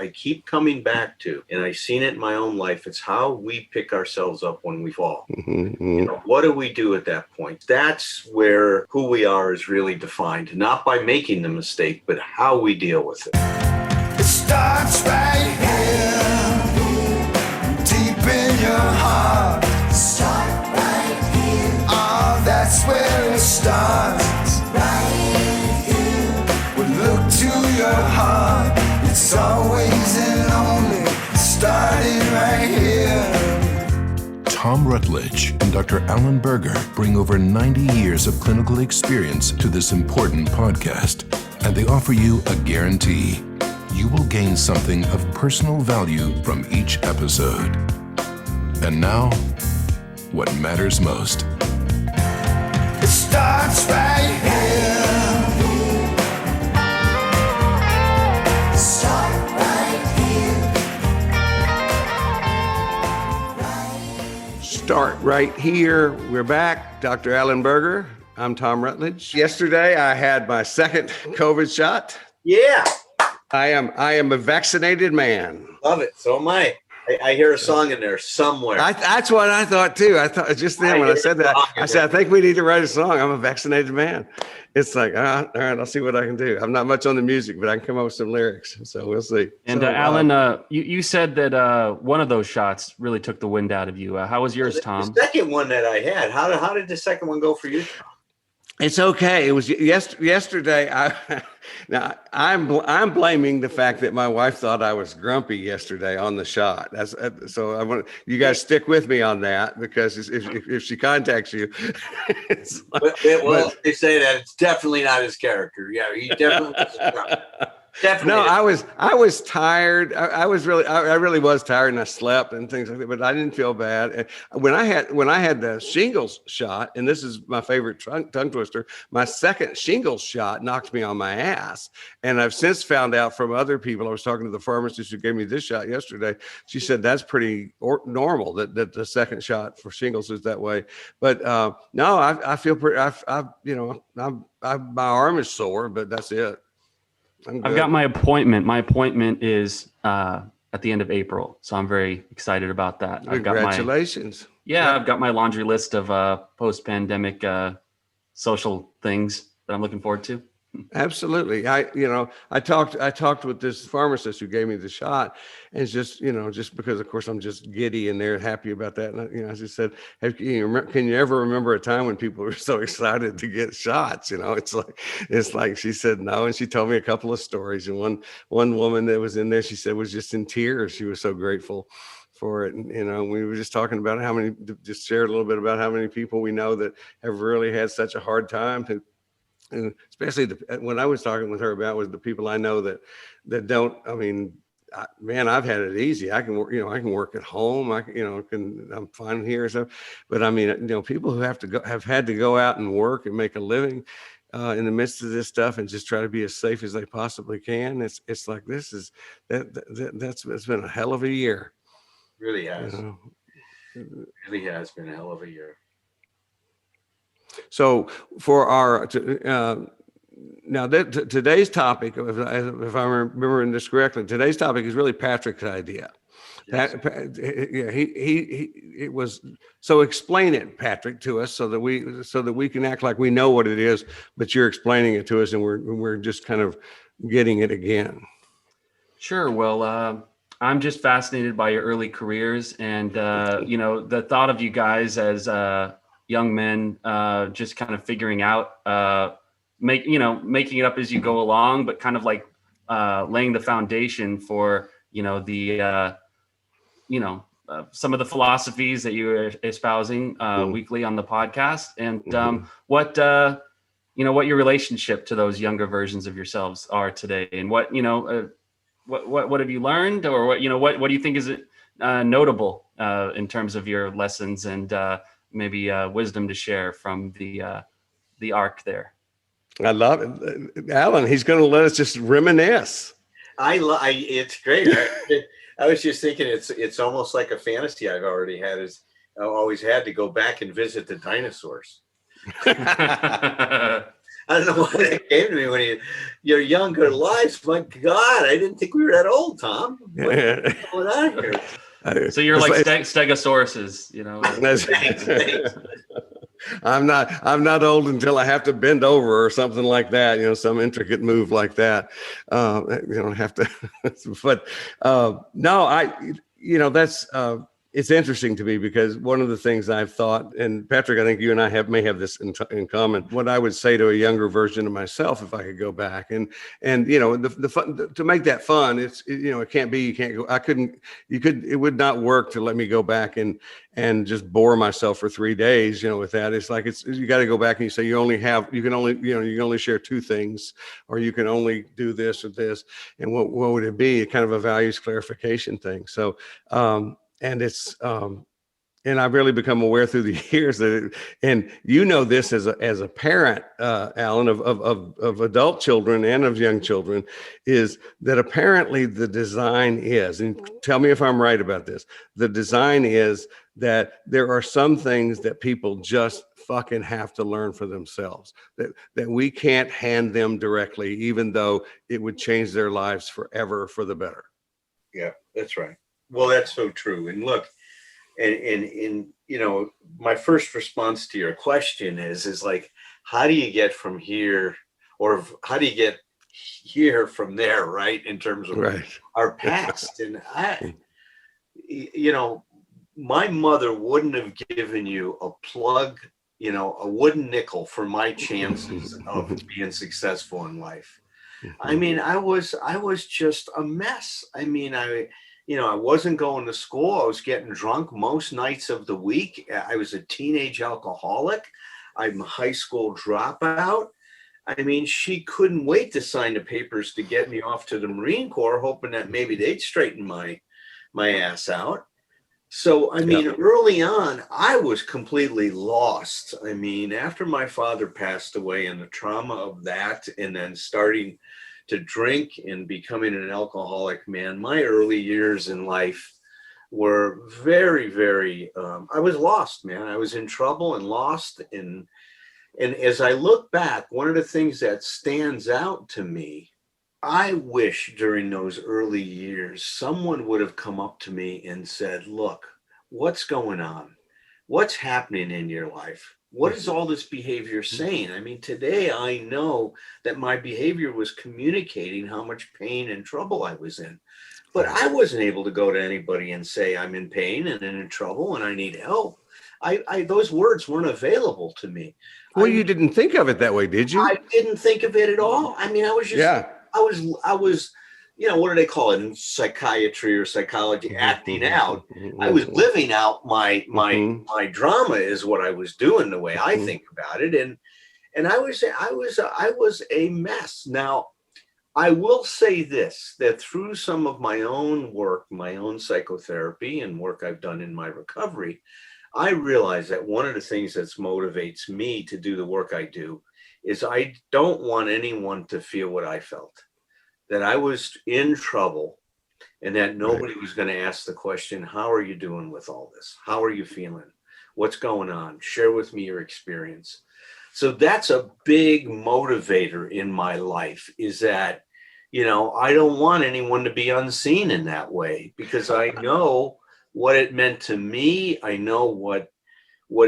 I keep coming back to, and I've seen it in my own life, it's how we pick ourselves up when we fall. You know, what do we do at that point? That's where who we are is really defined, not by making the mistake, but how we deal with it. It starts right here, deep in your heart. Start right here. Oh, that's where it starts. Right here. We look to your heart. It's always and only starting right here. Tom Rutledge and Dr. Alan Berger bring over 90 years of clinical experience to this important podcast, and they offer you a guarantee. You will gain something of personal value from each episode. And now, what matters most. It starts right here. Start right here. Start right here. We're back. Dr. Alan Berger. I'm Tom Rutledge. Yesterday, I had my second COVID shot. Yeah. I am a vaccinated man. Love it. So am I. I hear a song in there somewhere. That's what I thought too. I thought just then when I said that, I said, I think we need to write a song. I'm a vaccinated man. It's like, all right, I'll see what I can do. I'm not much on the music, but I can come up with some lyrics. So we'll see. And Alan, you said that one of those shots really took the wind out of you. How was yours, Tom? The second one that I had, how did the second one go for you, Tom? It's okay. It was yesterday. Now I'm blaming the fact that my wife thought I was grumpy yesterday on the shot. So I want you guys stick with me on that, because if she contacts you, it's like, if they say that, it's definitely not his character. Yeah, he definitely was grumpy. Definitely. No, I was tired. I really was tired, and I slept and things like that, but I didn't feel bad. When I had the shingles shot, and this is my favorite tongue twister, my second shingles shot knocked me on my ass. And I've since found out from other people, I was talking to the pharmacist who gave me this shot yesterday. She said that's pretty normal that the second shot for shingles is that way. But no, I feel pretty, my arm is sore, but that's it. I've got my appointment. My appointment is at the end of April, so I'm very excited about that. Congratulations. I've got my laundry list of post-pandemic social things that I'm looking forward to. Absolutely. I talked with this pharmacist who gave me the shot, and it's just because of course I'm just giddy and they're happy about that. And I just said, can you ever remember a time when people were so excited to get shots? It's like she said no. And she told me a couple of stories. And one woman that was in there, she said was just in tears. She was so grateful for it. And, we were just talking about just shared a little bit about how many people we know that have really had such a hard time and especially when I was talking with her about was the people I know that don't. I mean, I've had it easy. I can work. I can work at home. I'm fine here and stuff. But I mean, people who have had to go out and work and make a living in the midst of this stuff and just try to be as safe as they possibly can. It's like it's been a hell of a year. Really has. It really has been a hell of a year. So for our now today's topic, if I'm remembering this correctly, today's topic is really Patrick's idea. Yes. It was. So explain it, Patrick, to us so that we can act like we know what it is, but you're explaining it to us, and we're just kind of getting it again. Sure. Well, I'm just fascinated by your early careers, and the thought of you guys as young men, just kind of figuring out, making it up as you go along, but kind of like laying the foundation for, some of the philosophies that you were espousing weekly on the podcast, and what your relationship to those younger versions of yourselves are today, and what have you learned, or what do you think is notable in terms of your lessons and maybe wisdom to share from the arc there. I love it. Alan, he's going to let us just reminisce. It's great. I was just thinking it's almost like a fantasy I've already had. I always had to go back and visit the dinosaurs. I don't know why that came to me your younger lives. My God, I didn't think we were that old, Tom. Yeah. What's going on here? So you're like stegosauruses, you know. Thanks. I'm not old until I have to bend over or something like that, you know, some intricate move like that. You don't have to, but no, that's it's interesting to me because one of the things I've thought, and Patrick, I think you and I may have this in common. What I would say to a younger version of myself, if I could go back and you know, the fun to make that fun, it can't be, you can't go, it would not work to let me go back and just bore myself for 3 days, you know, with that. It's like, you got to go back and you say, you can only share two things, or you can only do this or this. And what would it be? Kind of a values clarification thing. So, and it's, and I've really become aware through the years that, and you know this as a parent, Alan, of adult children and of young children, is that apparently the design is, and tell me if I'm right about this, the design is that there are some things that people just fucking have to learn for themselves, that we can't hand them directly, even though it would change their lives forever for the better. Yeah, that's right. Well, that's so true. And look, and you know, my first response to your question is like, how do you get from here, or how do you get here from there, right? In terms of our past. And my mother wouldn't have given you a plug, you know, a wooden nickel for my chances of being successful in life. I mean, I was just a mess. I mean, I wasn't going to school. I was getting drunk most nights of the week. I was a teenage alcoholic. I'm a high school dropout. I mean, she couldn't wait to sign the papers to get me off to the Marine Corps, hoping that maybe they'd straighten my ass out. So, I mean, early on, I was completely lost. I mean, after my father passed away and the trauma of that, and then starting to drink and becoming an alcoholic, man, my early years in life were very, very, I was lost, man. I was in trouble and lost. And as I look back, one of the things that stands out to me, I wish during those early years, someone would have come up to me and said, look, what's going on? What's happening in your life? What is all this behavior saying? I mean, today I know that my behavior was communicating how much pain and trouble I was in. But I wasn't able to go to anybody and say I'm in pain and in trouble and I need help. Those words weren't available to me. Well, you didn't think of it that way, did you? I didn't think of it at all. I mean, I was just, I was, you know, what do they call it in psychiatry or psychology? Acting out. I was living out my drama is what I was doing, the way I think about it. And I was a mess. Now, I will say this, that through some of my own work, my own psychotherapy and work I've done in my recovery, I realize that one of the things that motivates me to do the work I do is I don't want anyone to feel what I felt, that I was in trouble and that nobody was going to ask the question, how are you doing with all this? How are you feeling? What's going on? Share with me your experience. So that's a big motivator in my life, is that, you know, I don't want anyone to be unseen in that way, because I know what it meant to me. I know what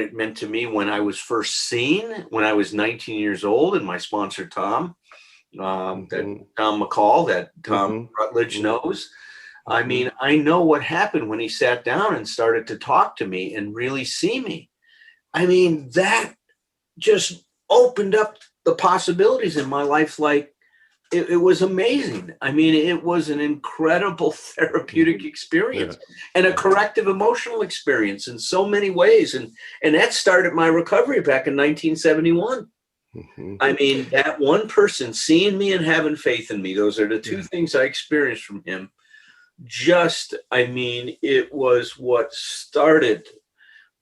it meant to me when I was first seen, when I was 19 years old, and my sponsor, Tom, that Tom McCall, that Tom Rutledge knows. I mean, I know what happened when he sat down and started to talk to me and really see me. I mean, that just opened up the possibilities in my life. Like, it was amazing. I mean, it was an incredible therapeutic experience and a corrective emotional experience in so many ways. And that started my recovery back in 1971. I mean, that one person seeing me and having faith in me, those are the two things I experienced from him. Just, I mean, it was what started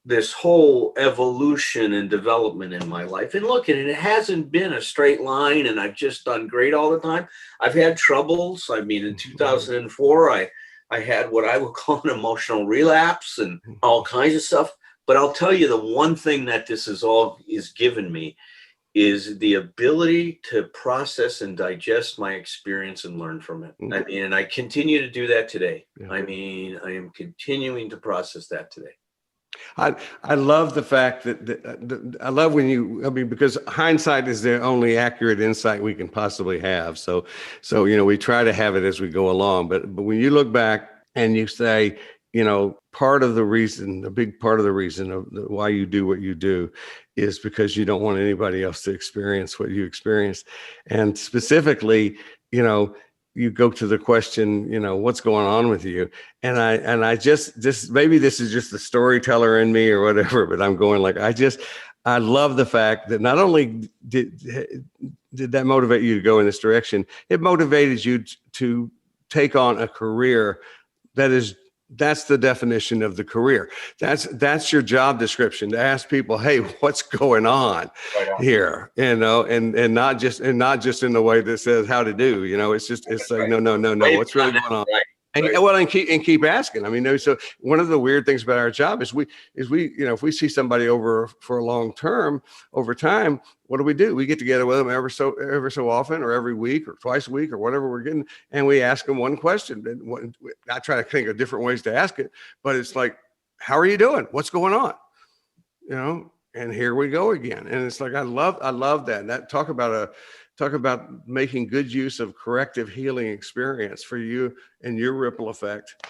this whole evolution and development in my life. And look, it hasn't been a straight line and I've just done great all the time. I've had troubles. I mean, in 2004, I had what I would call an emotional relapse and all kinds of stuff. But I'll tell you, the one thing that this is given me is the ability to process and digest my experience and learn from it. I mean, and I continue to do that today. I mean, I am continuing to process that today. I love the fact that I love when you, I mean, because hindsight is the only accurate insight we can possibly have. So, we try to have it as we go along, but when you look back and you say, part of the reason, a big part of the reason of why you do what you do is because you don't want anybody else to experience what you experienced. And specifically, you go to the question, what's going on with you? And I just maybe this is just the storyteller in me or whatever, but I'm going like, I love the fact that not only did that motivate you to go in this direction, it motivated you to take on a career that's the definition of the career. That's your job description, to ask people, hey, what's going on here? And not just in the way that says how to do, it's like, no, what's really going on? And keep asking. I mean, so one of the weird things about our job is we, if we see somebody over for a long term, over time, what do? We get together with them ever so often, or every week, or twice a week, or whatever we're getting, and we ask them one question. And I try to think of different ways to ask it, but it's like, how are you doing? What's going on? And here we go again. And it's like, I love that. That talk about making good use of corrective healing experience for you and your ripple effect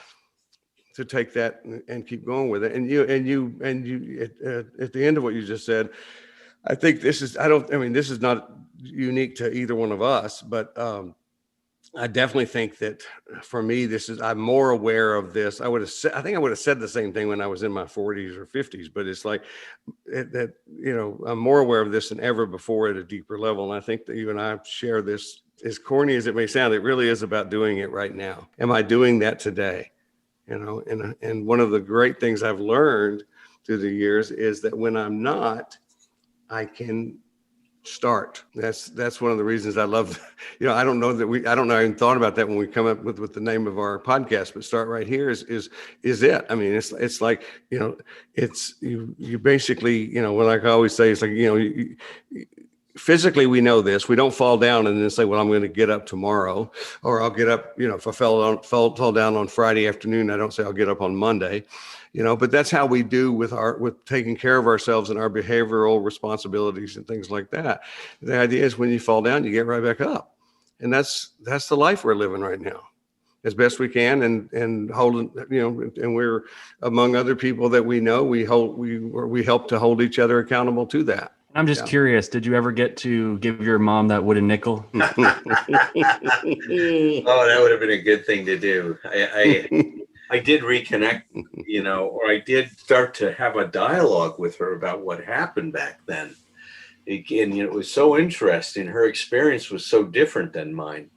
to take that and keep going with it. And you at the end of what you just said, I think this is not unique to either one of us, but I definitely think that for me, I'm more aware of this. I think I would have said the same thing when I was in my 40s or 50s, but it's like that, I'm more aware of this than ever before at a deeper level. And I think that you and I share this, as corny as it may sound, it really is about doing it right now. Am I doing that today? And one of the great things I've learned through the years is that when I'm not, I can start. That's one of the reasons I love, I don't know, I even thought about that when we come up with the name of our podcast, but Start Right Here is it. I mean, it's like, it's you basically, like I always say, it's like, physically we know this. We don't fall down and then say, well, I'm going to get up tomorrow, or I'll get up, if I fall down on Friday afternoon, I don't say I'll get up on Monday. But that's how we do with taking care of ourselves and our behavioral responsibilities and things like that. The idea is when you fall down, you get right back up. And that's the life we're living right now as best we can. And holding, and we're among other people that we know, we help to hold each other accountable to that. I'm just curious, did you ever get to give your mom that wooden nickel? Oh, that would have been a good thing to do. I did reconnect, or I did start to have a dialogue with her about what happened back then. Again, it was so interesting. Her experience was so different than mine.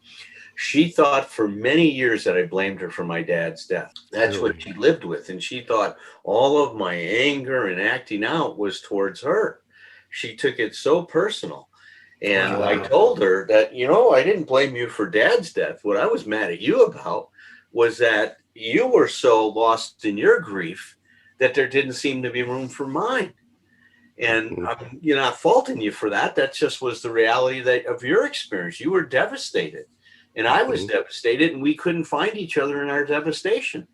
She thought for many years that I blamed her for my dad's death. That's what she lived with. And she thought all of my anger and acting out was towards her. She took it so personal. And I told her that, I didn't blame you for dad's death. What I was mad at you about was that you were so lost in your grief that there didn't seem to be room for mine. And I'm not faulting you for that. That just was the reality of your experience. You were devastated and I was devastated, and we couldn't find each other in our devastation.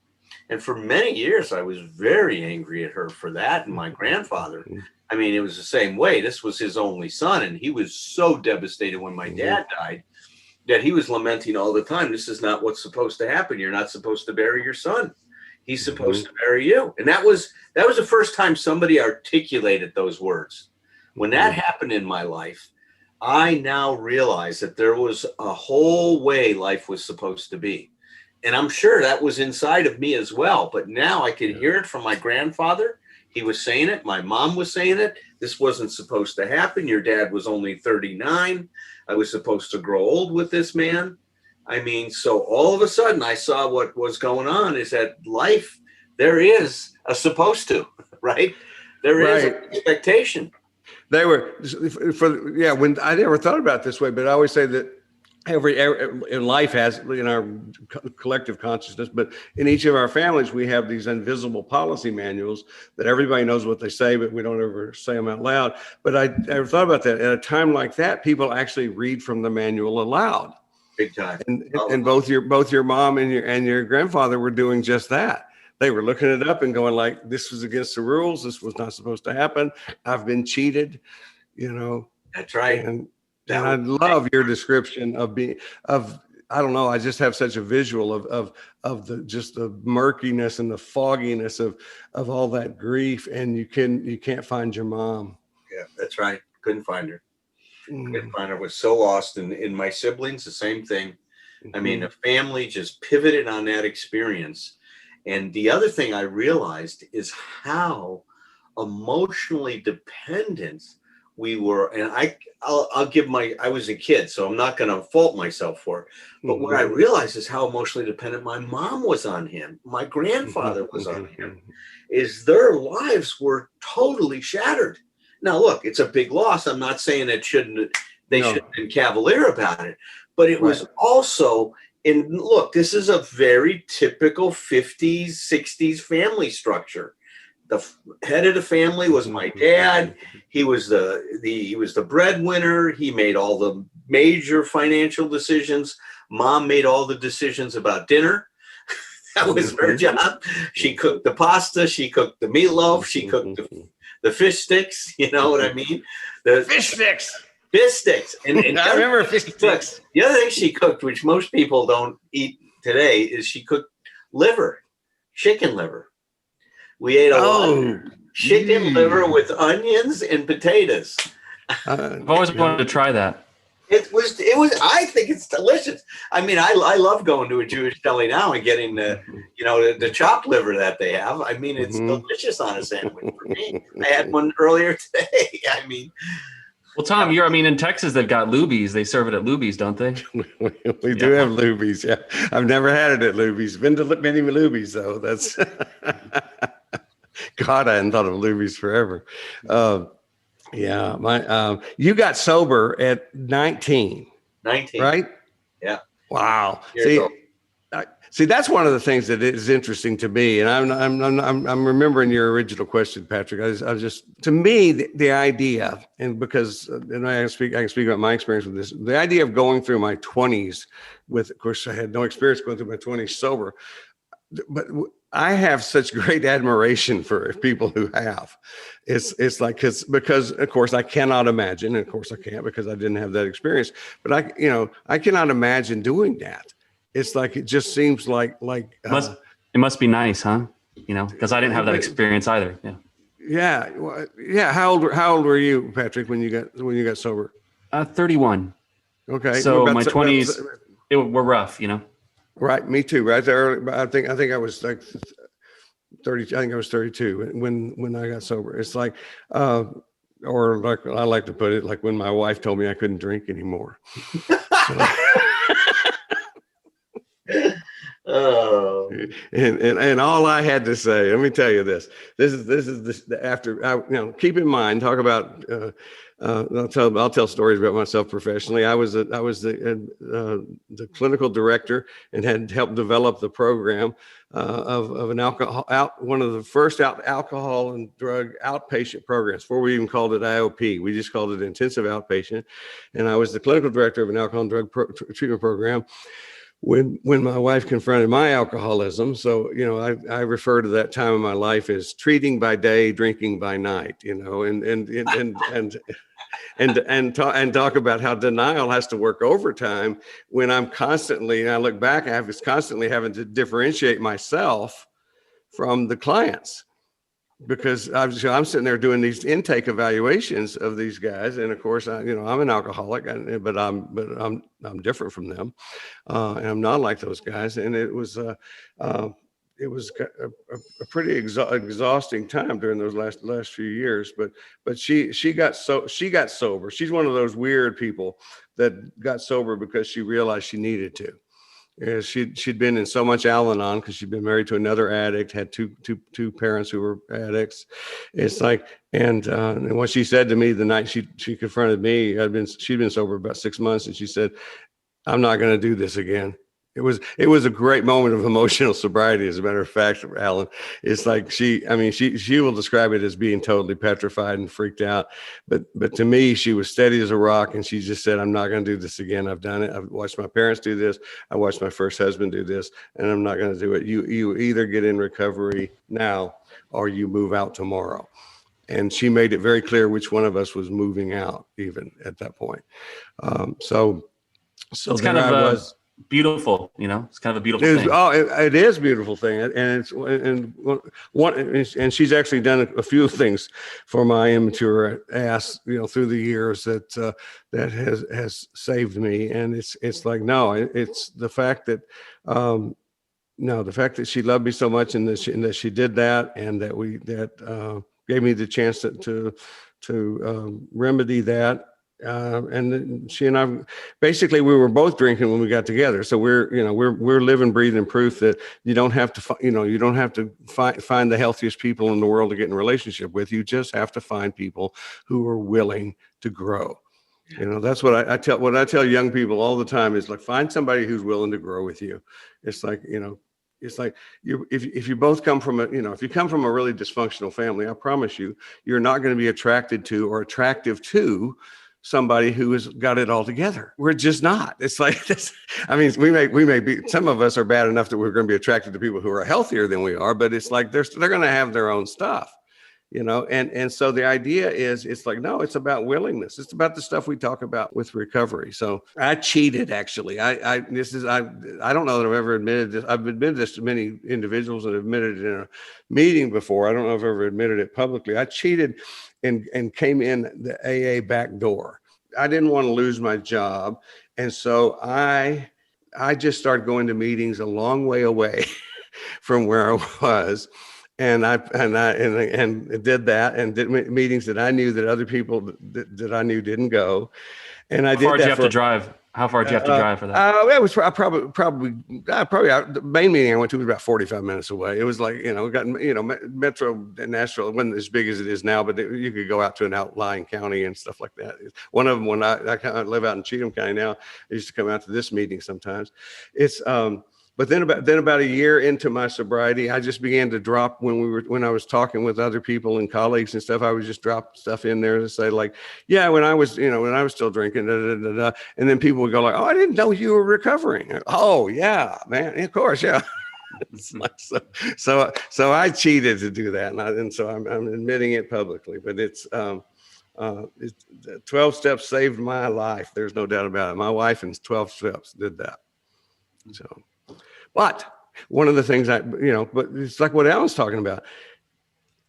And for many years, I was very angry at her for that. And my grandfather, I mean, it was the same way. This was his only son. And he was so devastated when my dad died that he was lamenting all the time. This is not what's supposed to happen. You're not supposed to bury your son. He's supposed to bury you. And that was the first time somebody articulated those words. When that happened in my life, I now realize that there was a whole way life was supposed to be. And I'm sure that was inside of me as well. But now I could hear it from my grandfather. He was saying it. My mom was saying it. This wasn't supposed to happen. Your dad was only 39. I was supposed to grow old with this man. I mean, so all of a sudden I saw what was going on is that life, there is a supposed to, right? There is an expectation. They were when I never thought about it this way, but I always say that every in life has in our collective consciousness, but in each of our families, we have these invisible policy manuals that everybody knows what they say, but we don't ever say them out loud. But I ever thought about that at a time like that, people actually read from the manual aloud. Big time. And both your mom and your grandfather were doing just that. They were looking it up and going like, this was against the rules. This was not supposed to happen. I've been cheated, you know. That's right. And I love your description of I don't know. I just have such a visual of the murkiness and the fogginess of all that grief. And you can't find your mom. Yeah, that's right. Couldn't find her. Couldn't find her. Was so lost. And in my siblings, the same thing. I mean, a family just pivoted on that experience. And the other thing I realized is how emotionally dependent we were. And I'll give I was a kid, so I'm not going to fault myself for it. But what I realized is how emotionally dependent my mom was on him. My grandfather was on him. Is their lives were totally shattered. Now, look, it's a big loss. I'm not saying they shouldn't have been cavalier about it, but it was also. And look, this is a very typical 50s, 60s family structure. The head of the family was my dad. He was the breadwinner. He made all the major financial decisions. Mom made all the decisions about dinner. That was her job. She cooked the pasta. She cooked the meatloaf. She cooked the fish sticks. You know what I mean? The fish sticks. Fish sticks. And I remember fish sticks. The other thing she cooked, which most people don't eat today, is she cooked chicken liver. We ate a lot of chicken liver with onions and potatoes. I've always wanted to try that. It was. I think it's delicious. I mean, I love going to a Jewish deli now and getting the chopped liver that they have. I mean, it's delicious on a sandwich for me. I had one earlier today. I mean. Well, Tom, in Texas, they've got Lubys. They serve it at Lubys, don't they? we do have Lubys. Yeah, I've never had it at Lubys. Been to many Lubys though. That's God. I hadn't thought of Lubys forever. You got sober at 19. 19, right? Yeah. Wow. See, that's one of the things that is interesting to me, and I'm remembering your original question, Patrick. I was just, to me, the idea, and I can speak about my experience with this. The idea of going through my 20s of course, I had no experience going through my 20s sober, but I have such great admiration for people who have. It's like because of course I cannot imagine, and of course I can't because I didn't have that experience. But I cannot imagine doing that. It's like, it just seems like it must be nice, huh? Because I didn't have that experience either. Yeah. How old were you, Patrick, when you got sober? 31. Okay. So my 20s were rough, Right. Me too. Right there. I think I was like 30. I think I was 32 when I got sober. It's like, or like I like to put it, like when my wife told me I couldn't drink anymore. Oh, and all I had to say, let me tell you this is after keep in mind, talk about I'll tell stories about myself professionally. I was the clinical director and had helped develop the program of an one of the first alcohol and drug outpatient programs before we even called it IOP. We just called it intensive outpatient, and I was the clinical director of an alcohol and drug treatment program when my wife confronted my alcoholism. So, I refer to that time of my life as treating by day, drinking by night, and talk about how denial has to work overtime when I'm constantly, and I look back, I was constantly having to differentiate myself from the clients, because I'm sitting there doing these intake evaluations of these guys, and of course, I'm an alcoholic, but I'm different from them, and I'm not like those guys. And it was a pretty exhausting time during those last few years. But she got sober. She's one of those weird people that got sober because she realized she needed to. Yeah, she'd been in so much Al-Anon because she'd been married to another addict, had two parents who were addicts. It's like, and what she said to me the night she confronted me, she'd been sober about 6 months, and she said, I'm not going to do this again. It was a great moment of emotional sobriety. As a matter of fact, Alan, it's like she will describe it as being totally petrified and freaked out. But to me, she was steady as a rock. And she just said, I'm not going to do this again. I've done it. I've watched my parents do this. I watched my first husband do this, and I'm not going to do it. You either get in recovery now or you move out tomorrow. And she made it very clear which one of us was moving out even at that point. So it's kind of beautiful, it's kind of a beautiful thing. It is a beautiful thing. And she's actually done a few things for my immature ass, through the years that has saved me. And it's like, no, it's the fact that, the fact that she loved me so much and that she did that, and that gave me the chance to remedy that. And then she and I, basically, we were both drinking when we got together. So we're living, breathing proof that you don't have to find the healthiest people in the world to get in a relationship with. You just have to find people who are willing to grow. That's what I tell young people all the time is, like, find somebody who's willing to grow with you. It's like, it's like if you both come from if you come from a really dysfunctional family, I promise you're not going to be attracted to or attractive to somebody who has got it all together. We're just not. It's like this. I mean, we may be, some of us are bad enough that we're going to be attracted to people who are healthier than we are, but it's like they're going to have their own stuff. And so the idea is, it's like, no, it's about willingness. It's about the stuff we talk about with recovery. So I cheated, actually. I don't know that I've ever admitted this. I've admitted this to many individuals and admitted it in a meeting before. I don't know if I've ever admitted it publicly. I cheated and came in the AA back door. I didn't want to lose my job. And so I just started going to meetings a long way away from where I was. And I did that, and did meetings that I knew that other people that I knew didn't go. And I did that. How far did you have to drive? How far did you have to drive for that? It was probably the main meeting I went to was about 45 minutes away. It was like, we got, Metro Nashville, it wasn't as big as it is now, but you could go out to an outlying county and stuff like that. One of them, when I live out in Cheatham County now, I used to come out to this meeting sometimes. But then about a year into my sobriety, I just began to drop when I was talking with other people and colleagues and stuff. I would just drop stuff in there to say, like, yeah, when I was still drinking, and then people would go like, oh, I didn't know you were recovering. Oh yeah, man, of course, yeah. It's like, so I cheated to do that, and so I'm admitting it publicly. But it's 12 steps saved my life. There's no doubt about it. My wife in 12 steps did that. So. But one of the things but it's like what Alan's talking about.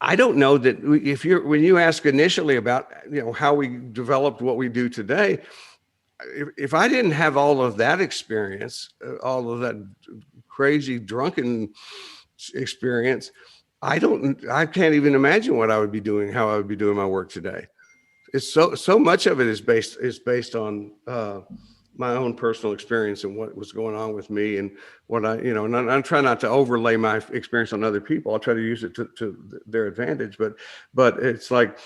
I don't know that when you ask initially about, how we developed what we do today, if I didn't have all of that experience, all of that crazy drunken experience, I can't even imagine what I would be doing, how I would be doing my work today. It's so much of it is based on, my own personal experience and what was going on with me and what and I'm trying not to overlay my experience on other people. I'll try to use it to their advantage, but it's like,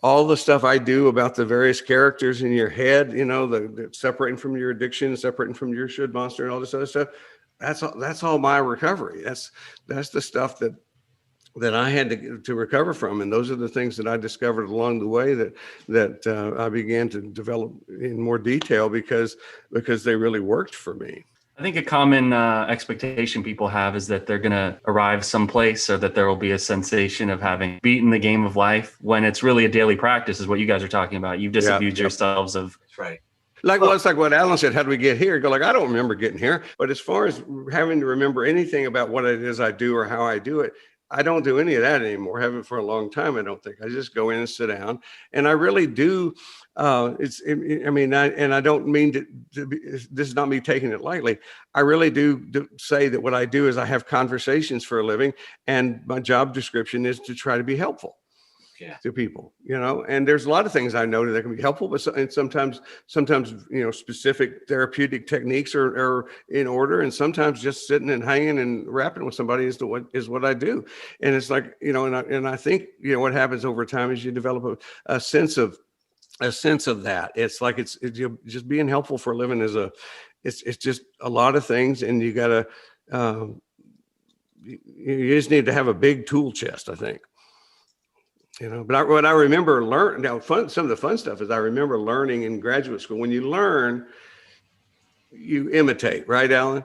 all the stuff I do about the various characters in your head, the separating from your addiction, separating from your should monster and all this other stuff. That's all my recovery. That's the stuff that I had to recover from. And those are the things that I discovered along the way that I began to develop in more detail because they really worked for me. I think a common expectation people have is that they're going to arrive someplace, or that there will be a sensation of having beaten the game of life, when it's really a daily practice, is what you guys are talking about. You've disabused yourselves of. That's right. It's like what Alan said, how do we get here? Go like, I don't remember getting here. But as far as having to remember anything about what it is I do or how I do it, I don't do any of that anymore. Haven't for a long time, I don't think. I just go in and sit down, and I really do. I don't mean to be, this is not me taking it lightly. I really do say that what I do is I have conversations for a living, and my job description is to try to be helpful. To people, and there's a lot of things I know that can be helpful, but sometimes, specific therapeutic techniques are in order, and sometimes just sitting and hanging and rapping with somebody is what I do. And it's like, and I think, what happens over time is you develop a sense of a sense of that. It's like it's just being helpful for a living is it's just a lot of things, and you gotta you just need to have a big tool chest, I think. But what I remember learning now, some of the fun stuff is I remember learning in graduate school. When you learn, you imitate, right, Alan?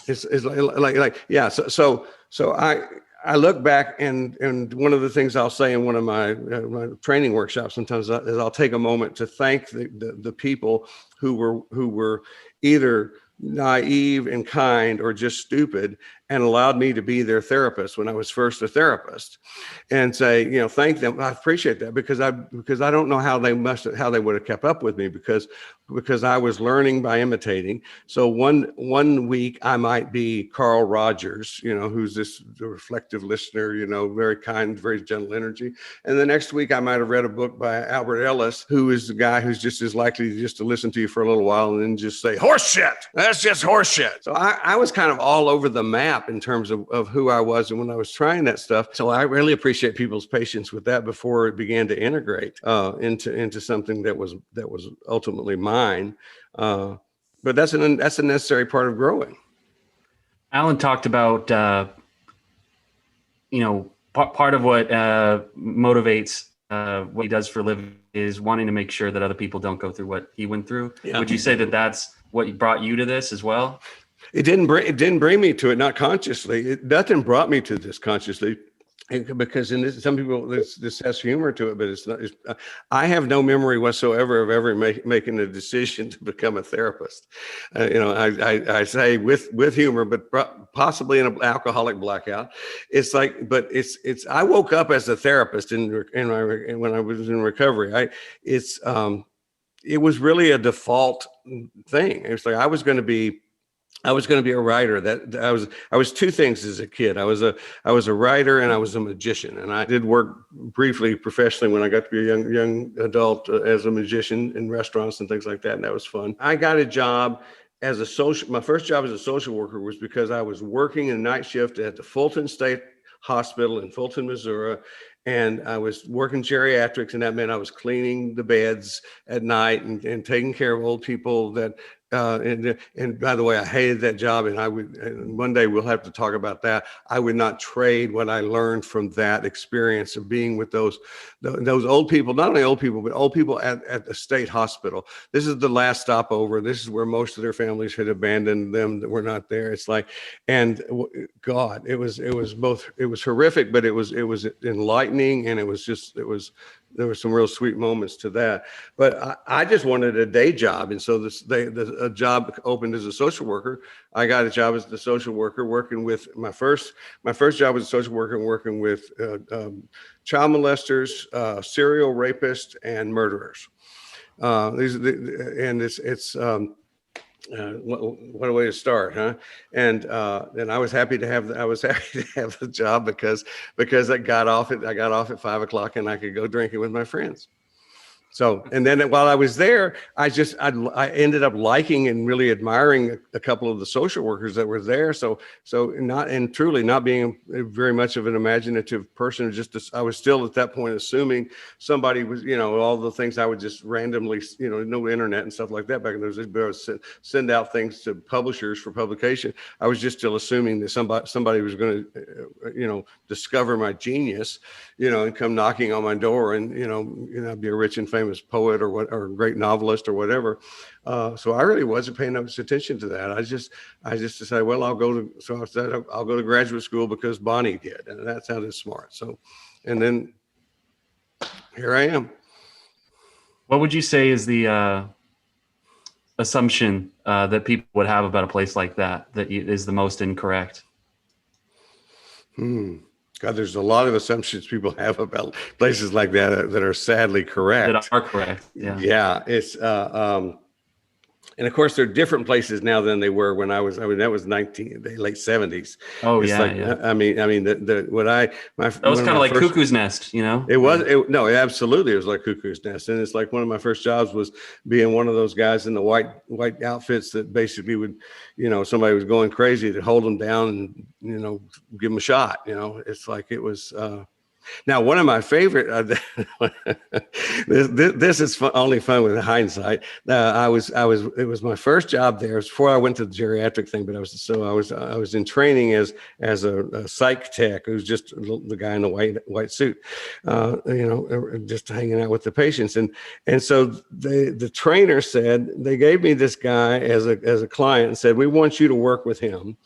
It's like yeah. So I look back, and one of the things I'll say in one of my training workshops sometimes is I'll take a moment to thank the people who were either naive and kind or just stupid and allowed me to be their therapist when I was first a therapist, and say, thank them. I appreciate that because I don't know how they would have kept up with me because I was learning by imitating. So one week I might be Carl Rogers, who's this reflective listener, very kind, very gentle energy. And the next week I might have read a book by Albert Ellis, who is the guy who's just as likely just to listen to you for a little while and then just say, horse shit. That's just horse shit. So I was kind of all over the map in terms of who I was and when I was trying that stuff. So I really appreciate people's patience with that before it began to integrate into something that was ultimately mine. But that's a necessary part of growing. Alan talked about part of what motivates what he does for a living is wanting to make sure that other people don't go through what he went through. Yeah. Would you say that that's what brought you to this as well? It didn't bring me to it, not consciously. Nothing brought me to this consciously, because some people this has humor to it, but it's not. I have no memory whatsoever of ever making a decision to become a therapist. I say with humor, but possibly in an alcoholic blackout. It's like, but it's. I woke up as a therapist when I was in recovery. It was really a default thing. It was like I was going to be a writer. That I was two things as a kid. I was a writer and I was a magician. And I did work briefly professionally when I got to be a young adult as a magician in restaurants and things like that. And that was fun. I got a job as my first job as a social worker was because I was working a night shift at the Fulton State Hospital in Fulton, Missouri. And I was working geriatrics, and that meant I was cleaning the beds at night and taking care of old people that, and by the way, I hated that job. And one day we'll have to talk about that. I would not trade what I learned from that experience of being with those old people, not only old people, but old people at the state hospital. This is the last stopover. This is where most of their families had abandoned them that were not there. It's like, and God, it was horrific, but it was enlightening. And there were some real sweet moments to that, but I just wanted a day job. And so a job opened as a social worker. I got a job as the social worker working with my first job as a social worker, working with child molesters, serial rapists, and murderers. What a way to start, huh? And I was happy to have the job because I got off at 5:00 and I could go drinking with my friends. So, and then while I was there, I ended up liking and really admiring a couple of the social workers that were there. So truly not being very much of an imaginative person, I was still at that point assuming somebody was, all the things I would just randomly, no internet and stuff like that back in those days, but I would send out things to publishers for publication. I was just still assuming that somebody was going to, discover my genius, and come knocking on my door and, I'd be a rich and famous poet or a great novelist or whatever. So I really wasn't paying much attention to that. I just decided, well, I'll go to graduate school because Bonnie did. And that sounded smart. So, and then here I am. What would you say is the assumption that people would have about a place like that is the most incorrect? God, there's a lot of assumptions people have about places like that are sadly correct. That are correct. Yeah. Yeah. It's, and of course, they're different places now than they were when that was the late 70s. Oh, it's yeah. Like, yeah. I mean, that was kind of like Cuckoos Nest, It was, absolutely. It was like Cuckoos Nest. And it's like one of my first jobs was being one of those guys in the white outfits that basically would, somebody was going crazy to hold them down and, give them a shot. It's like, it was, Now, one of my favorite, this is only fun with hindsight. It was my first job there. It was before I went to the geriatric thing, but I was in training as a psych tech, who's just the guy in the white suit, just hanging out with the patients. And so the trainer said, they gave me this guy as a client and said, we want you to work with him.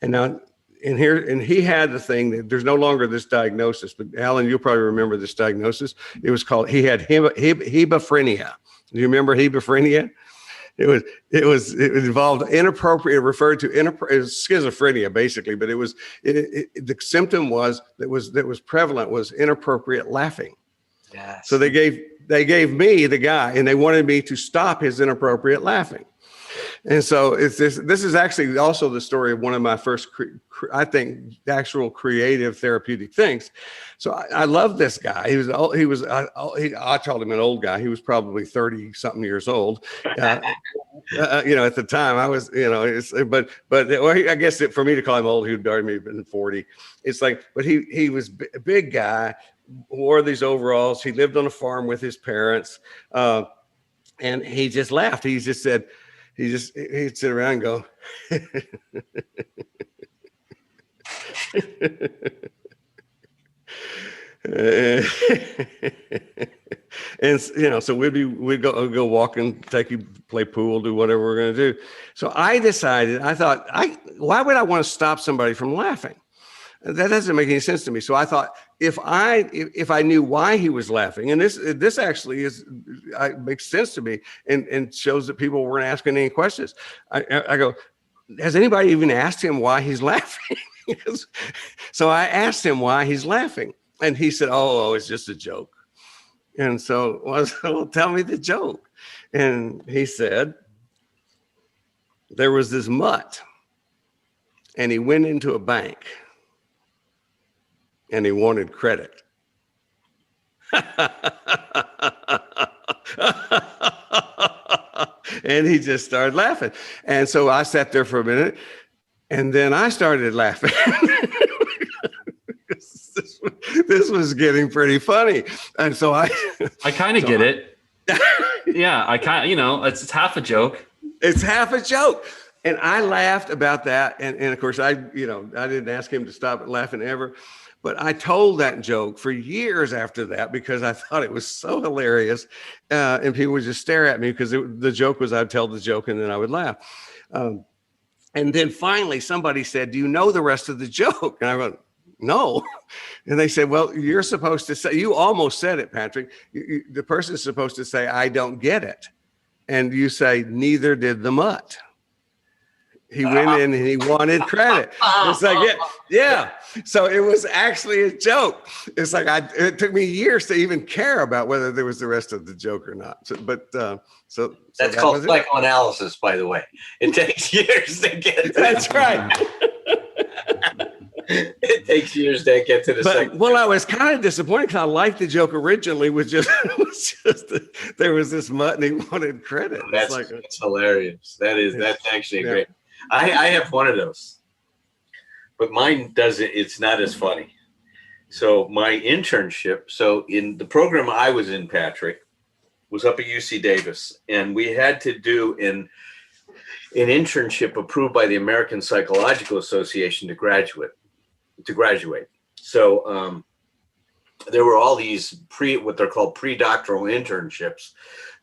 And he had the thing that there's no longer this diagnosis, but Alan, you'll probably remember this diagnosis. It was called, he had hebephrenia. Do you remember hebephrenia? It involved inappropriate, referred to it was schizophrenia basically, but the symptom that was prevalent was inappropriate laughing. Yes. So they gave me the guy, and they wanted me to stop his inappropriate laughing. And so this is actually also the story of one of my first, I think, actual creative therapeutic things. So I love this guy. I called him an old guy. He was probably 30 something years old. At the time I was, I guess for me to call him old, he would already been 40. It's like, but he was a big guy, wore these overalls. He lived on a farm with his parents. And he just laughed. He just said, he'd sit around and go, and so we'd go walking, take you play pool, do whatever we're going to do. So I thought, why would I want to stop somebody from laughing? That doesn't make any sense to me. So I thought, if I knew why he was laughing, and this actually makes sense to me, and shows that people weren't asking any questions. I go, has anybody even asked him why he's laughing? So I asked him why he's laughing, and he said, "Oh, it's just a joke." And so, well, tell me the joke. And he said, there was this mutt, and he went into a bank. And he wanted credit. And he just started laughing. And so I sat there for a minute, and then I started laughing. This was getting pretty funny. And so I kind of get it. Yeah, it's half a joke. It's half a joke. And I laughed about that. And of course, I didn't ask him to stop laughing ever. But I told that joke for years after that because I thought it was so hilarious. And people would just stare at me because the joke was I'd tell the joke and then I would laugh. And then finally somebody said, "Do you know the rest of the joke?" And I went, "No." And they said, "Well, you're supposed to say," you almost said it, Patrick. The person's supposed to say, "I don't get it." And you say, "Neither did the mutt. He went in and he wanted credit." It's like, yeah. So it was actually a joke. It's like it took me years to even care about whether there was the rest of the joke or not. So that's called psychoanalysis, by the way. It takes years to get. That's right. It takes years to get to the second. Well, I was kind of disappointed because I liked the joke originally. There was this mutt and he wanted credit. That's hilarious. That's actually great. I have one of those, but mine doesn't. It's not as funny. So my internship. So in the program I was in, Patrick, was up at UC Davis, and we had to do an internship approved by the American Psychological Association to graduate. So there were all these what they're called pre-doctoral internships.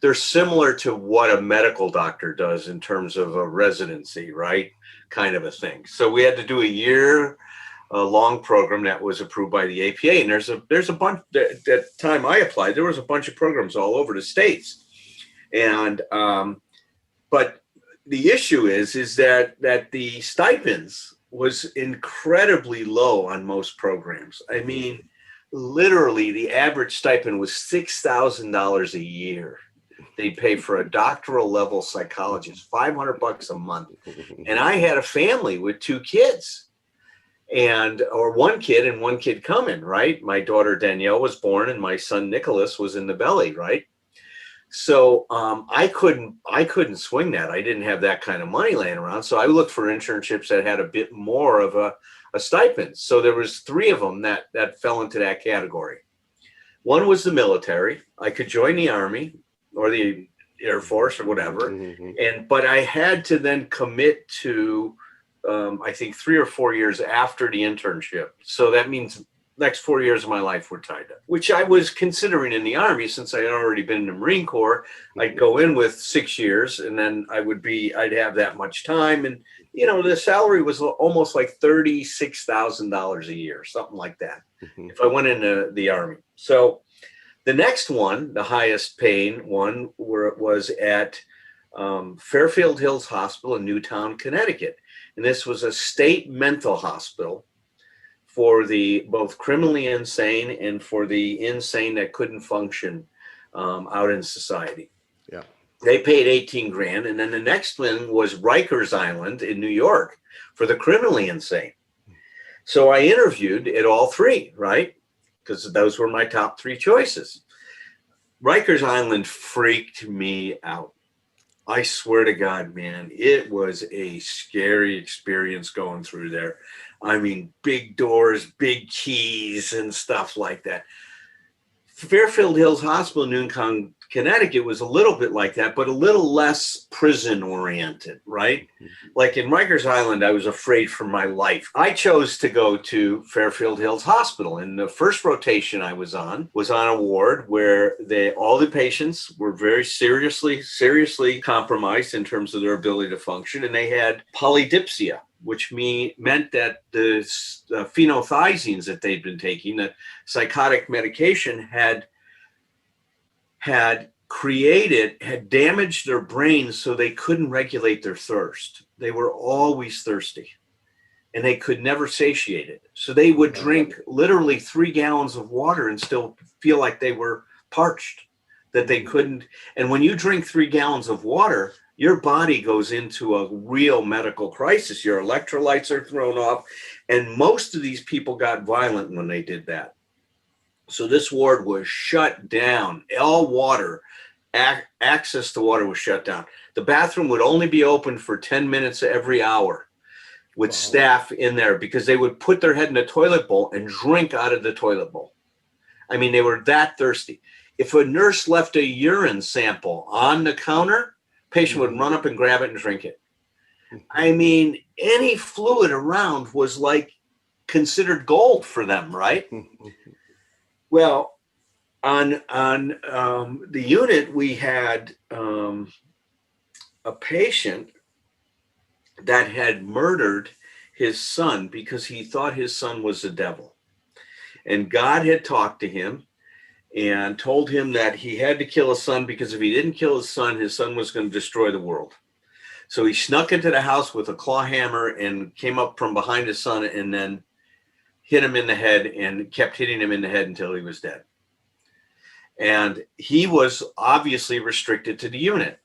They're similar to what a medical doctor does in terms of a residency, right? Kind of a thing. So we had to do a year-long program that was approved by the APA. And there's a bunch, at the time I applied, there was a bunch of programs all over the States. And, but the issue is that the stipends was incredibly low on most programs. I mean, literally the average stipend was $6,000 a year. They pay for a doctoral level psychologist, $500 a month. And I had a family with 2 kids or one kid and one kid coming, right? My daughter Danielle was born and my son Nicholas was in the belly, right? So I couldn't swing that. I didn't have that kind of money laying around. So I looked for internships that had a bit more of a stipend. So there was 3 of them that fell into that category. One was the military. I could join the Army or the Air Force or whatever. But I had to then commit to, I think 3 or 4 years after the internship. So that means next 4 years of my life were tied up, which I was considering in the Army since I had already been in the Marine Corps. I'd go in with 6 years and then I'd have that much time. And, the salary was almost like $36,000 a year, something like that, if I went into the Army. So the next one, the highest paying one, was at Fairfield Hills Hospital in Newtown, Connecticut. And this was a state mental hospital for the both criminally insane and for the insane that couldn't function out in society. Yeah. They paid 18 grand. And then the next one was Rikers Island in New York for the criminally insane. So I interviewed at all 3, right? Because those were my top 3 choices. Rikers Island freaked me out. I swear to God, man, it was a scary experience going through there. I mean, big doors, big keys and stuff like that. Fairfield Hills Hospital in Newtown, Connecticut was a little bit like that, but a little less prison oriented, right? Like in Rikers Island, I was afraid for my life. I chose to go to Fairfield Hills Hospital, and the first rotation I was on a ward where all the patients were very seriously compromised in terms of their ability to function, and they had polydipsia, which meant that the phenothiazines that they'd been taking, the psychotic medication, had damaged their brains so they couldn't regulate their thirst. They were always thirsty and they could never satiate it. So they would drink literally 3 gallons of water and still feel like they were parched, that they couldn't. And when you drink 3 gallons of water, your body goes into a real medical crisis. Your electrolytes are thrown off. And most of these people got violent when they did that. So this ward was shut down. All water, access to water was shut down. The bathroom would only be open for 10 minutes every hour with staff in there because they would put their head in the toilet bowl and drink out of the toilet bowl. I mean, they were that thirsty. If a nurse left a urine sample on the counter, patient would run up and grab it and drink it. I mean, any fluid around was like considered gold for them, right? Well, on the unit, we had a patient that had murdered his son because he thought his son was the devil. And God had talked to him and told him that he had to kill his son because if he didn't kill his son was going to destroy the world. So he snuck into the house with a claw hammer and came up from behind his son and then hit him in the head and kept hitting him in the head until he was dead. And he was obviously restricted to the unit,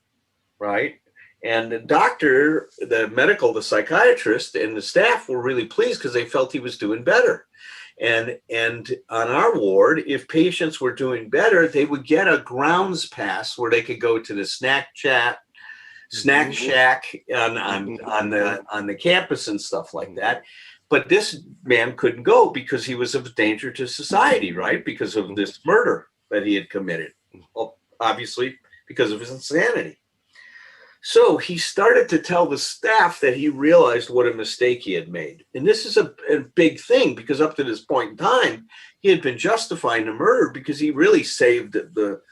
right? And the doctor, the psychiatrist and the staff were really pleased because they felt he was doing better. And on our ward, if patients were doing better, they would get a grounds pass where they could go to the snack shack on the campus and stuff like that. But this man couldn't go because he was of danger to society, right? Because of this murder that he had committed, well, obviously because of his insanity. So he started to tell the staff that he realized what a mistake he had made. And this is a big thing because up to this point in time, he had been justifying the murder because he really saved the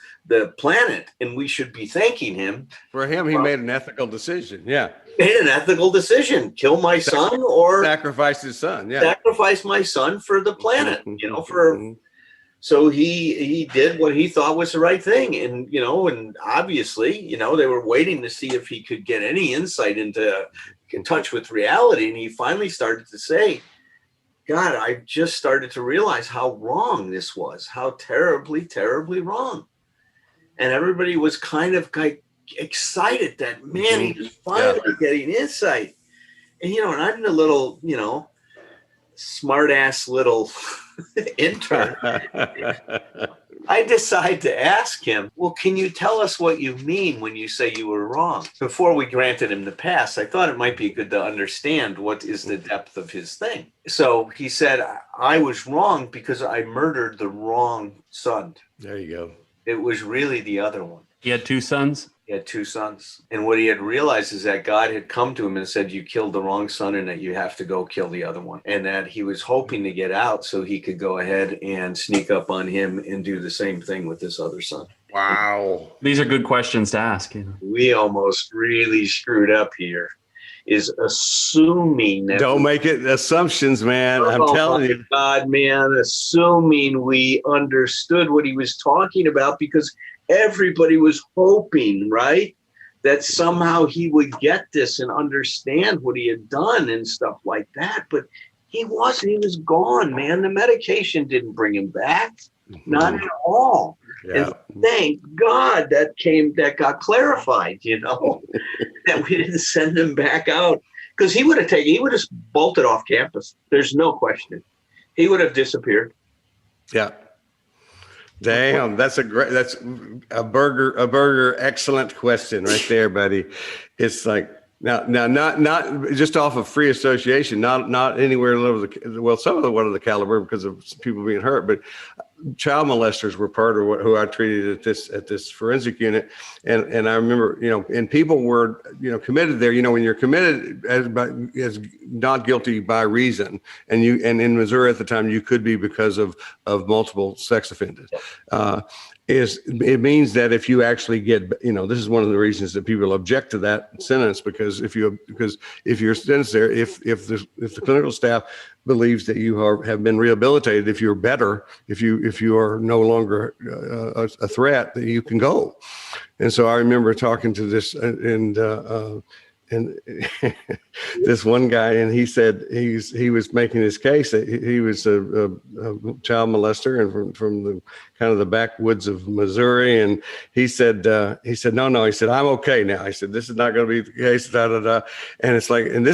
planet and we should be thanking him. For him, he made an ethical decision. Yeah. Made an ethical decision. Kill my son or sacrifice his son. Yeah. Sacrifice my son for the planet, So he did what he thought was the right thing. And, and obviously, they were waiting to see if he could get any insight in touch with reality. And he finally started to say, God, I just started to realize how wrong this was, how terribly, terribly wrong. And everybody was kind of excited that, man, he was finally getting insight. And, and I'm the little, smart ass little intern, I decide to ask him, well, can you tell us what you mean when you say you were wrong? Before we granted him the pass, I thought it might be good to understand what is the depth of his thing. So he said, I was wrong because I murdered the wrong son. There you go. It was really the other one. He had 2 sons. He had 2 sons. And what he had realized is that God had come to him and said, you killed the wrong son and that you have to go kill the other one. And that he was hoping to get out so he could go ahead and sneak up on him and do the same thing with this other son. Wow. These are good questions to ask. You know? We almost really screwed up here, is assuming that. Don't make it assumptions, man. I'm telling you. God, man, assuming we understood what he was talking about, because everybody was hoping, right, that somehow he would get this and understand what he had done and stuff like that. But he wasn't. He was gone, man. The medication didn't bring him back. Not at all. Yeah. And thank God that got clarified, you know, that we didn't send him back out, because he would have bolted off campus. There's no question. He would have disappeared. Yeah. Damn, that's a burger. Excellent question right there, buddy. It's like, now, not just off of free association, not anywhere low some of the caliber because of people being hurt, but child molesters were part of who I treated at this forensic unit, and I remember, you know, and people were, you know, committed there. You know, when you're committed as not guilty by reason, and in Missouri at the time you could be because of multiple sex offenders. It means that if you actually get, you know, this is one of the reasons that people object to that sentence, because if you're sentenced there, if the clinical staff believes that you have been rehabilitated, if you're better, if you are no longer a threat, that you can go. And so I remember talking to this and this one guy, and he said he was making his case that he was a child molester and from the kind of the backwoods of Missouri. And he said no. He said, I'm okay now. He said, this is not going to be the case. And it's like, and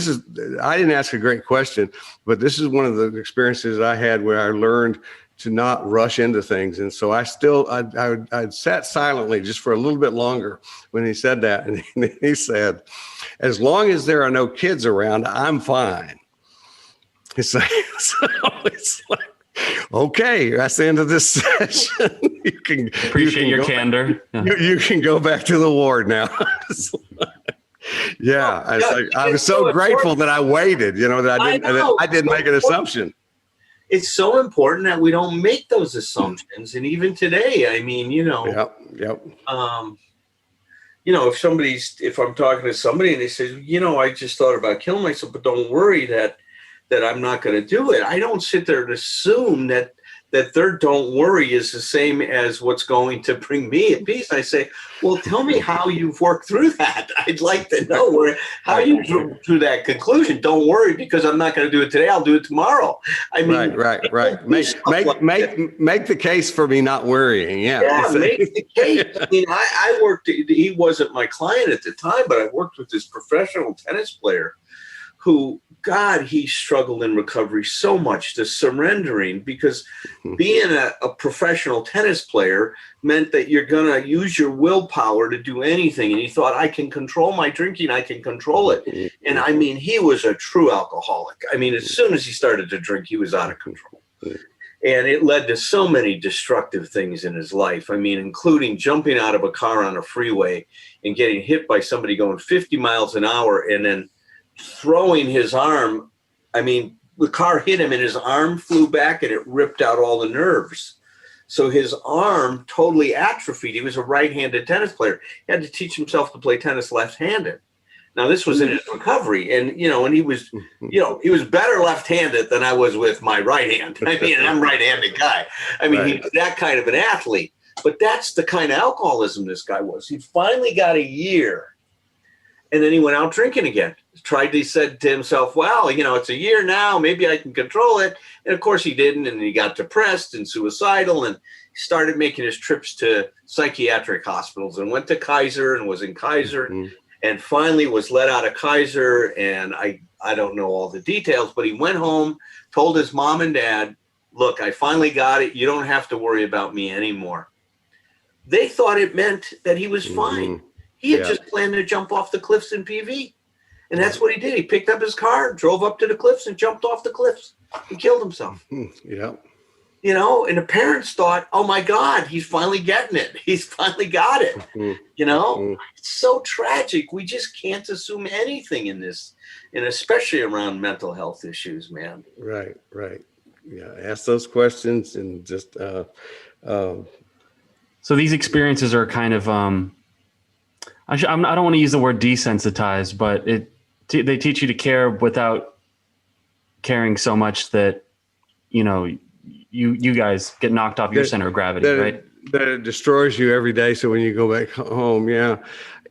I didn't ask a great question, but this is one of the experiences I had where I learned to not rush into things. And so I sat silently just for a little bit longer when he said that. And he said, as long as there are no kids around, I'm fine. It's like, okay, that's the end of this session. Appreciate your candor. You can go back to the ward now. Yeah. I was so grateful that I waited, you know, that I didn't make an assumption. It's so important that we don't make those assumptions. And even today, I mean, you know, Yep. You know, if I'm talking to somebody and they say, you know, I just thought about killing myself, but don't worry that I'm not going to do it. I don't sit there and assume that their don't worry is the same as what's going to bring me a peace. I say, well, tell me how you've worked through that. I'd like to know how you drew to that conclusion. Don't worry, because I'm not going to do it today. I'll do it tomorrow. I mean, right. Make the case for me not worrying. Yeah, make the case. I mean, I worked. He wasn't my client at the time, but I worked with this professional tennis player who, God, he struggled in recovery so much, the surrendering, because being a professional tennis player meant that you're going to use your willpower to do anything. And he thought, I can control my drinking. I can control it. And I mean, he was a true alcoholic. I mean, as soon as he started to drink, he was out of control. And it led to so many destructive things in his life. I mean, including jumping out of a car on a freeway and getting hit by somebody going 50 miles an hour and then throwing his arm. I mean, the car hit him and his arm flew back and it ripped out all the nerves. So his arm totally atrophied. He was a right-handed tennis player. He had to teach himself to play tennis left-handed. Now, this was in his recovery. And, you know, and he was better left-handed than I was with my right hand. I mean, I'm a right-handed guy. I mean, He was that kind of an athlete. But that's the kind of alcoholism this guy was. He finally got a year. And then he went out drinking again. He said to himself, well, you know, it's a year now. Maybe I can control it. And of course he didn't. And he got depressed and suicidal and started making his trips to psychiatric hospitals and went to Kaiser and was in Kaiser and finally was let out of Kaiser. And I don't know all the details, but he went home, told his mom and dad, look, I finally got it. You don't have to worry about me anymore. They thought it meant that he was fine. He had just planned to jump off the cliffs in PV. And that's what he did. He picked up his car, drove up to the cliffs, and jumped off the cliffs. He killed himself. Yeah. You know, and the parents thought, oh my God, he's finally getting it. He's finally got it. You know, it's so tragic. We just can't assume anything in this, and especially around mental health issues, man. Right. Yeah. Ask those questions and just, so these experiences are kind of, I don't want to use the word desensitized, but they teach you to care without caring so much that, you know, you guys get knocked off your center of gravity, right? That it destroys you every day. So when you go back home,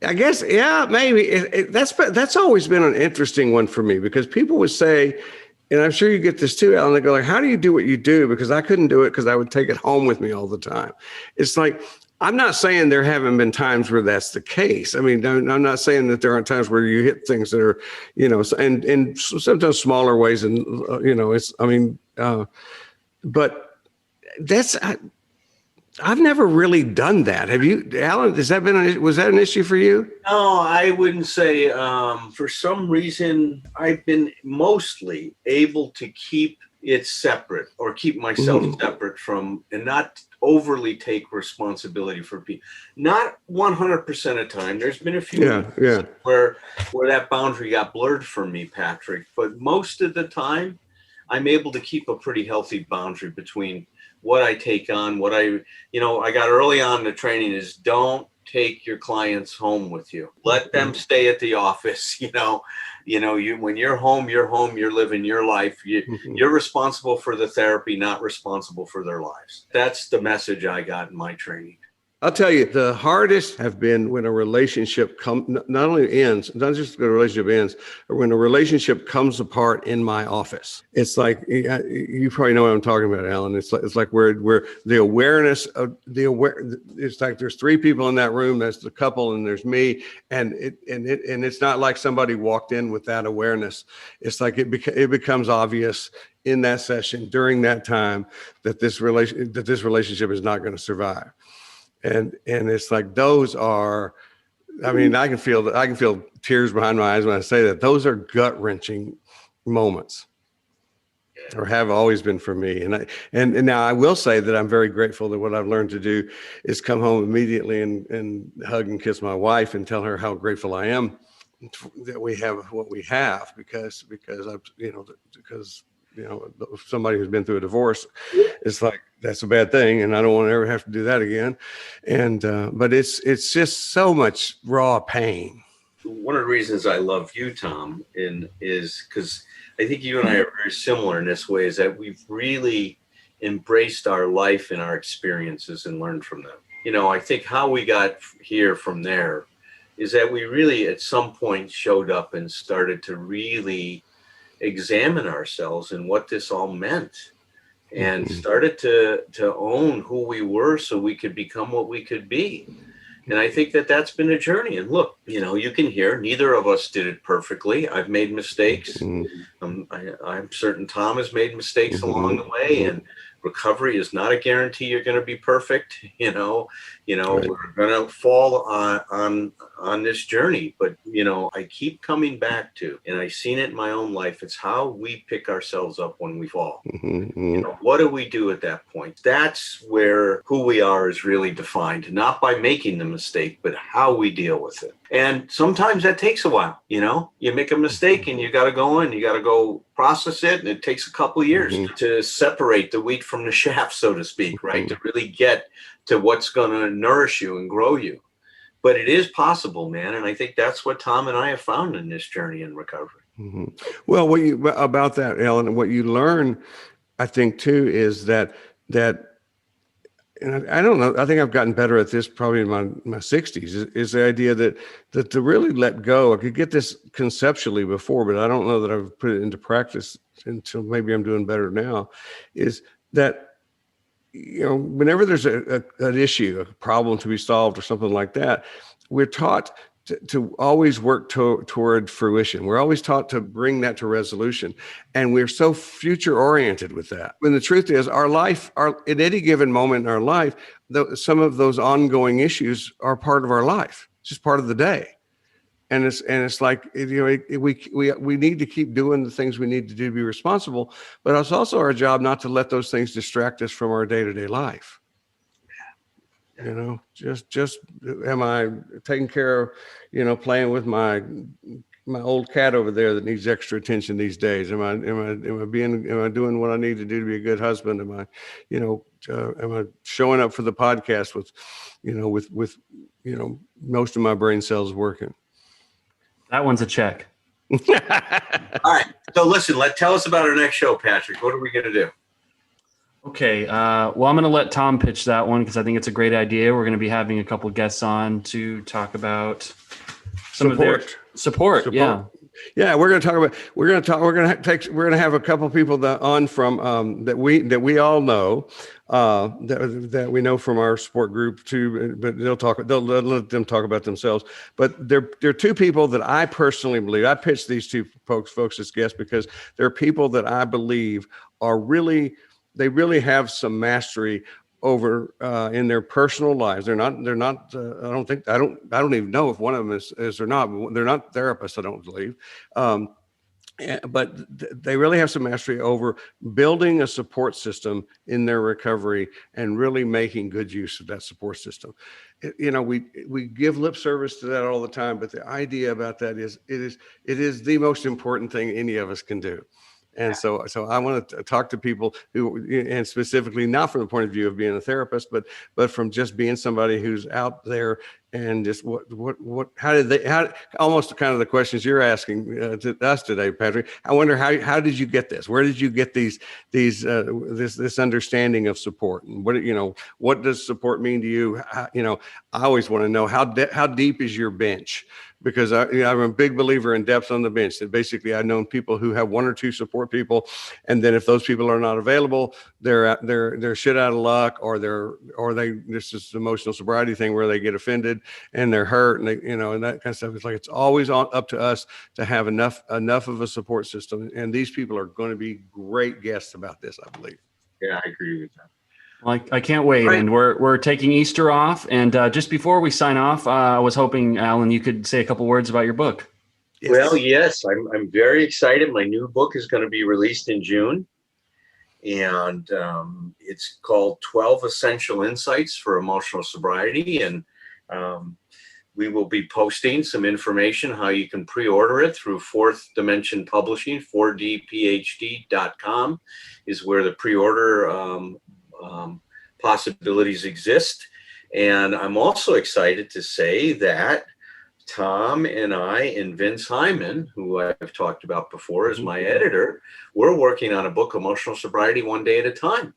I guess, maybe that's always been an interesting one for me, because people would say, and I'm sure you get this too, Alan, they go like, how do you do what you do? Because I couldn't do it because I would take it home with me all the time. It's like, I'm not saying there haven't been times where that's the case. I mean, I'm not saying that there aren't times where you hit things that are, you know, and sometimes smaller ways. And, you know, but I've never really done that. Have you, Alan? Was that an issue for you? No, I wouldn't say. For some reason, I've been mostly able to keep it separate, or keep myself separate from, and not overly take responsibility for people. Not 100% of the time. There's been a few where that boundary got blurred for me, Patrick. But most of the time, I'm able to keep a pretty healthy boundary between what I take on, I got early on in the training is, don't take your clients home with you. Let them stay at the office. When you're home, you're living your life. You're responsible for the therapy, not responsible for their lives. That's the message I got in my training. I'll tell you, the hardest have been when a relationship not only ends, not just the relationship ends, but when a relationship comes apart in my office. It's like, you probably know what I'm talking about, Alan. It's like where the awareness of it's like there's three people in that room. There's the couple and there's me, and it's not like somebody walked in with that awareness. It's like it becomes obvious in that session during that time that this relationship is not going to survive. And it's like, those are, I mean, I can feel tears behind my eyes when I say that. Those are gut wrenching moments, or have always been for me. And now I will say that I'm very grateful that what I've learned to do is come home immediately and hug and kiss my wife and tell her how grateful I am that we have what we have, because somebody who's been through a divorce, it's like, that's a bad thing, and I don't want to ever have to do that again. And but it's just so much raw pain. One of the reasons I love you, Tom, is because I think you and I are very similar in this way, is that we've really embraced our life and our experiences and learned from them. I think how we got here from there is that we really at some point showed up and started to really examine ourselves and what this all meant, and started to own who we were so we could become what we could be. And I think that that's been a journey. And look, you can hear neither of us did it perfectly. I've made mistakes. I'm certain Tom has made mistakes along the way, and recovery is not a guarantee you're going to be perfect. Right. We're going to fall on this journey, but I keep coming back to, and I've seen it in my own life, it's how we pick ourselves up when we fall. What do we do at that point? That's where who we are is really defined, not by making the mistake, but how we deal with it. And sometimes that takes a while. You make a mistake and you got to go in, you got to go process it, and it takes a couple of years to separate the wheat from the chaff, so to speak, right? To really get to what's going to nourish you and grow you. But it is possible, man. And I think that's what Tom and I have found in this journey in recovery. Well, about that, Ellen, what you learn, I think too, is that, and I don't know, I think I've gotten better at this probably in my 60s, is the idea that to really let go. I could get this conceptually before, but I don't know that I've put it into practice until maybe I'm doing better now, is that, whenever there's an issue, a problem to be solved or something like that, we're taught to always work toward fruition. We're always taught to bring that to resolution. And we're so future oriented with that. When the truth is our life, at any given moment in our life, some of those ongoing issues are part of our life, just part of the day. And it's like, we need to keep doing the things we need to do to be responsible, but it's also our job not to let those things distract us from our day-to-day life. Just am I taking care of, playing with my old cat over there that needs extra attention these days? Am I doing what I need to do to be a good husband? Am I showing up for the podcast with most of my brain cells working? That one's a check. All right. So listen, tell us about our next show, Patrick. What are we going to do? Okay. Well, I'm going to let Tom pitch that one because I think it's a great idea. We're going to be having a couple guests on to talk about some of their support. Yeah. Yeah, we're going to have a couple of people on from that we all know that we know from our support group too, but they'll let them talk about themselves. But there are two people that I personally believe. I pitched these two folks as guests because they're people that I believe they really have some mastery over in their personal lives. They're not I don't even know if one of them is or not. They're not therapists, I don't believe. But they really have some mastery over building a support system in their recovery and really making good use of that support system. We give lip service to that all the time, but the idea about that is it is the most important thing any of us can do. And so I want to talk to people who, and specifically not from the point of view of being a therapist, but from just being somebody who's out there and just how almost kind of the questions you're asking to us today, Patrick. I wonder how did you get this? Where did you get this understanding of support? And what does support mean to you? I always want to know how deep is your bench? Because I'm a big believer in depth on the bench. That basically I've known people who have one or two support people, and then if those people are not available, they're shit out of luck, or this is the emotional sobriety thing where they get offended and they're hurt, and and that kind of stuff. It's like it's always up to us to have enough of a support system, and these people are going to be great guests about this, I believe. Yeah, I agree with that. Well, I can't wait. Right. And we're taking Easter off. And just before we sign off, I was hoping, Alan, you could say a couple words about your book. Yes. Well, yes, I'm very excited. My new book is going to be released in June. And it's called 12 Essential Insights for Emotional Sobriety. And we will be posting some information how you can pre-order it through Fourth Dimension Publishing. 4dphd.com is where the pre-order possibilities exist. And I'm also excited to say that Tom and I and Vince Hyman, who I've talked about before as my editor, we're working on a book, Emotional Sobriety One Day at a Time.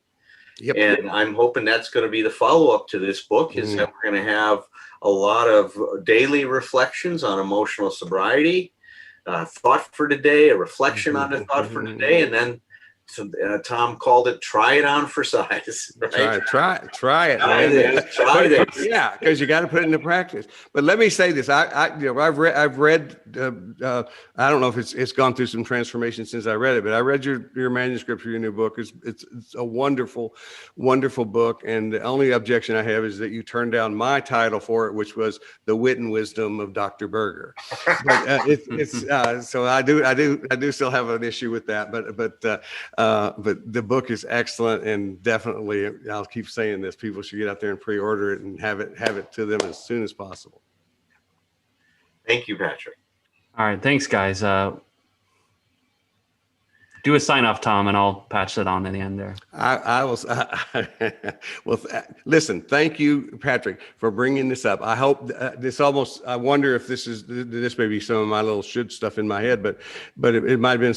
Yep. And I'm hoping that's going to be the follow-up to this book, is that we're going to have a lot of daily reflections on emotional sobriety, thought for today, a reflection on the thought for today, and then Tom called it "try it on for size." Right? Try it. Try this. Yeah, because you got to put it into practice. But let me say this: I've read. I don't know if it's gone through some transformation since I read it, but I read your manuscript for your new book. It's a wonderful, wonderful book. And the only objection I have is that you turned down my title for it, which was "The Wit and Wisdom of Dr. Berger." But so I do still have an issue with that. But the book is excellent, and definitely, I'll keep saying this, people should get out there and pre-order it and have it to them as soon as possible. Thank you, Patrick. All right. Thanks, guys. Do a sign off, Tom, and I'll patch that on in the end there. I will. Well, listen, thank you, Patrick, for bringing this up. I hope I wonder if this may be some of my little should stuff in my head, but it might have been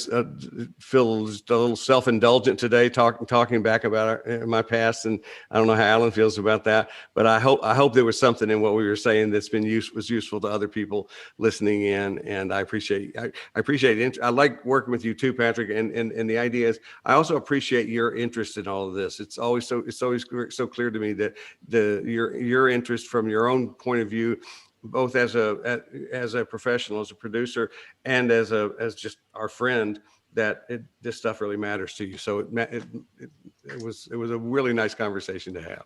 feel just a little self-indulgent today, talking back about my past, and I don't know how Alan feels about that, but I hope there was something in what we were saying that's was useful to other people listening in, and I appreciate it. I like working with you too, Patrick, and the idea is I also appreciate your interest in all of this. It's always so clear to me that your interest from your own point of view both as a professional, as a producer, and as just our friend, that this stuff really matters to you. So it was a really nice conversation to have.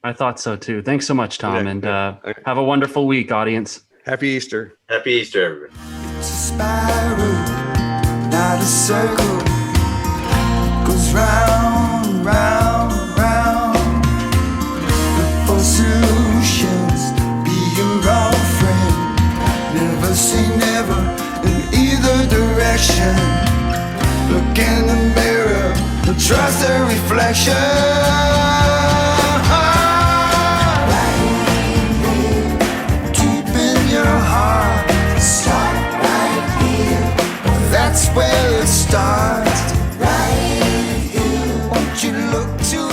I thought so too. Thanks so much, Tom, Okay. and Okay. have a wonderful week, audience. Happy Easter. Happy Easter, everybody. It's a spiral, not a circle. Goes round, round, round. Look for solutions, be your own friend. Never say never in either direction. Look in the mirror, trust the reflection. Deep in your heart, start right here. That's where it starts. Right here. Won't you look to